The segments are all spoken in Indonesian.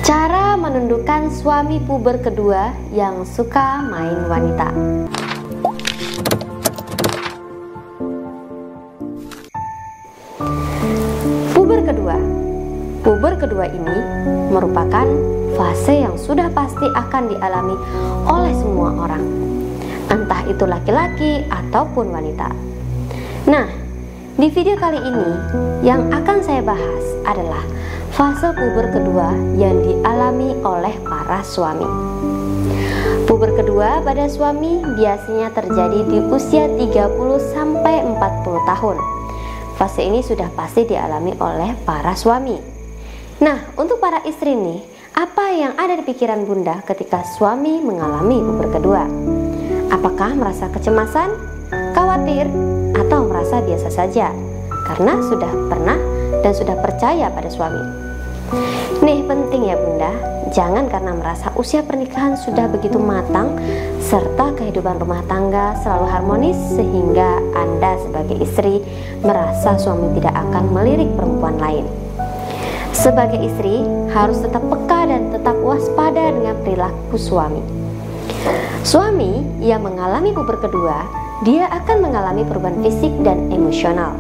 Cara menundukkan suami puber kedua yang suka main wanita. Puber kedua ini merupakan fase yang sudah pasti akan dialami oleh semua orang, entah itu laki-laki ataupun wanita. Nah, di video kali ini yang akan saya bahas adalah fase puber kedua yang dialami oleh para suami. Puber kedua pada suami biasanya terjadi di usia 30-40 tahun. Fase ini sudah pasti dialami oleh para suami. Nah, untuk para istri nih, apa yang ada di pikiran Bunda ketika suami mengalami puber kedua? Apakah merasa kecemasan, khawatir, atau merasa biasa saja karena sudah pernah dan sudah percaya pada suami? Nih penting ya Bunda, jangan karena merasa usia pernikahan sudah begitu matang serta kehidupan rumah tangga selalu harmonis sehingga Anda sebagai istri merasa suami tidak akan melirik perempuan lain. Sebagai istri harus tetap peka dan tetap waspada dengan perilaku suami. Suami yang mengalami puber kedua, dia akan mengalami perubahan fisik dan emosional.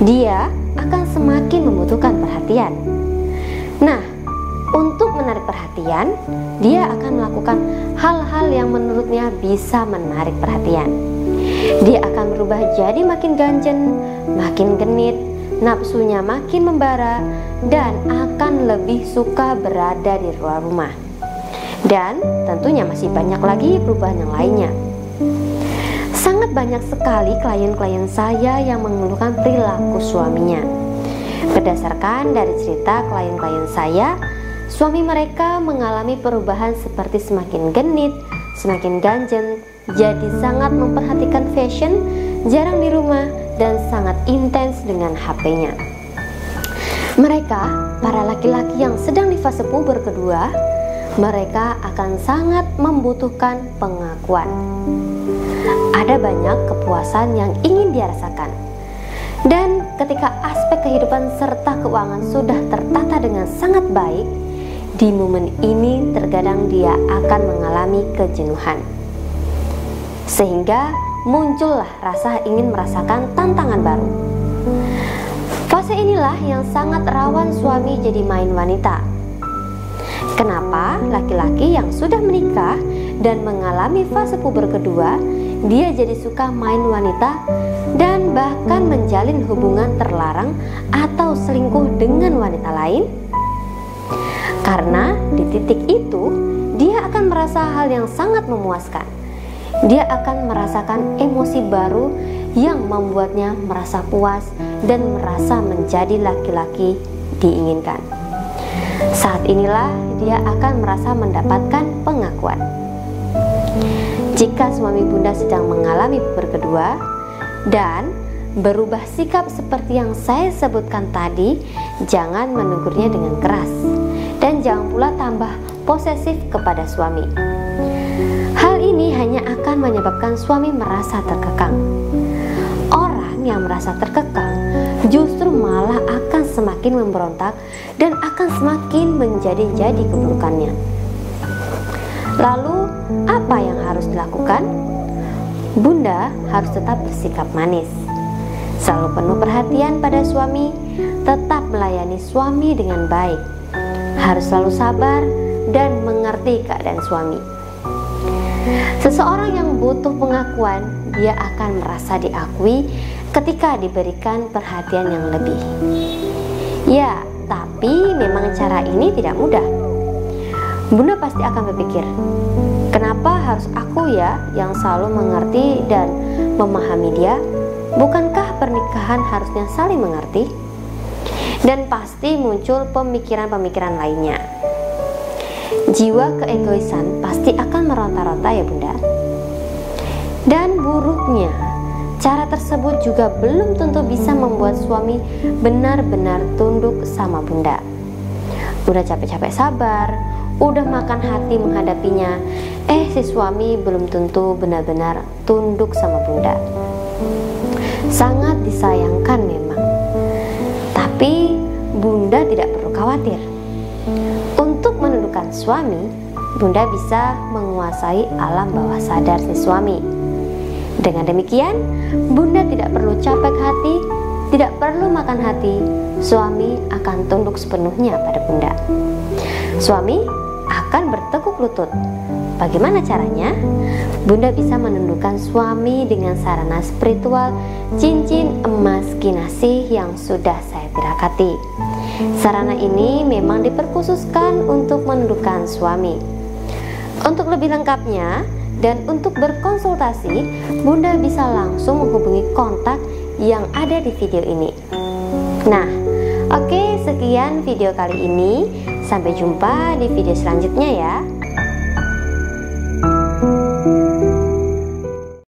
Dia akan semakin membutuhkan perhatian. Nah, untuk menarik perhatian, dia akan melakukan hal-hal yang menurutnya bisa menarik perhatian. Dia akan berubah jadi makin ganjen, makin genit, nafsunya makin membara, dan akan lebih suka berada di luar rumah. Dan tentunya masih banyak lagi perubahan yang lainnya. Sangat banyak sekali klien-klien saya yang mengeluhkan perilaku suaminya. Berdasarkan dari cerita klien-klien saya, suami mereka mengalami perubahan seperti semakin genit, semakin ganjen, jadi sangat memperhatikan fashion, jarang di rumah, dan sangat intens dengan HP-nya. Mereka, para laki-laki yang sedang di fase puber kedua, mereka akan sangat membutuhkan pengakuan. Ada banyak kepuasan yang ingin dia rasakan. Dan ketika aspek kehidupan serta keuangan sudah tertata dengan sangat baik, di momen ini terkadang dia akan mengalami kejenuhan. Sehingga muncullah rasa ingin merasakan tantangan baru. Fase inilah yang sangat rawan suami jadi main wanita. Kenapa laki-laki yang sudah menikah dan mengalami fase puber kedua, dia jadi suka main wanita dan bahkan menjalin hubungan terlarang atau selingkuh dengan wanita lain? Karena di titik itu, dia akan merasa hal yang sangat memuaskan. Dia akan merasakan emosi baru yang membuatnya merasa puas dan merasa menjadi laki-laki diinginkan. Saat inilah dia akan merasa mendapatkan pengakuan. Jika suami Bunda sedang mengalami puber kedua dan berubah sikap seperti yang saya sebutkan tadi, jangan menegurnya dengan keras dan jangan pula tambah posesif kepada suami. Hal ini hanya akan menyebabkan suami merasa terkekang. Orang yang merasa terkekang justru malah akan semakin memberontak dan akan semakin menjadi-jadi keburukannya. Lalu, apa yang harus dilakukan? Bunda harus tetap bersikap manis, selalu penuh perhatian pada suami, tetap melayani suami dengan baik, harus selalu sabar dan mengerti keadaan suami. Seseorang yang butuh pengakuan, dia akan merasa diakui ketika diberikan perhatian yang lebih. Ya, tapi memang cara ini tidak mudah. Bunda pasti akan berpikir, kenapa harus aku ya yang selalu mengerti dan memahami dia? Bukankah pernikahan harusnya saling mengerti? Dan pasti muncul pemikiran-pemikiran lainnya. Jiwa keegoisan pasti akan meronta-ronta ya Bunda. Dan buruknya, cara tersebut juga belum tentu bisa membuat suami benar-benar tunduk sama Bunda. Udah capek-capek sabar, udah makan hati menghadapinya, si suami belum tentu benar-benar tunduk sama Bunda. Sangat disayangkan memang. Tapi Bunda tidak perlu khawatir. Untuk menundukkan suami, Bunda bisa menguasai alam bawah sadar si suami. Dengan demikian, Bunda tidak perlu capek hati, tidak perlu makan hati, suami akan tunduk sepenuhnya pada Bunda. Suami akan bertekuk lutut. Bagaimana caranya? Bunda bisa menundukkan suami dengan sarana spiritual cincin emas kinasih yang sudah saya tirakati. Sarana ini memang diperkhususkan untuk menundukkan suami. Untuk lebih lengkapnya dan untuk berkonsultasi, Bunda bisa langsung menghubungi kontak yang ada di video ini. Nah, oke, sekian video kali ini. Sampai jumpa di video selanjutnya ya.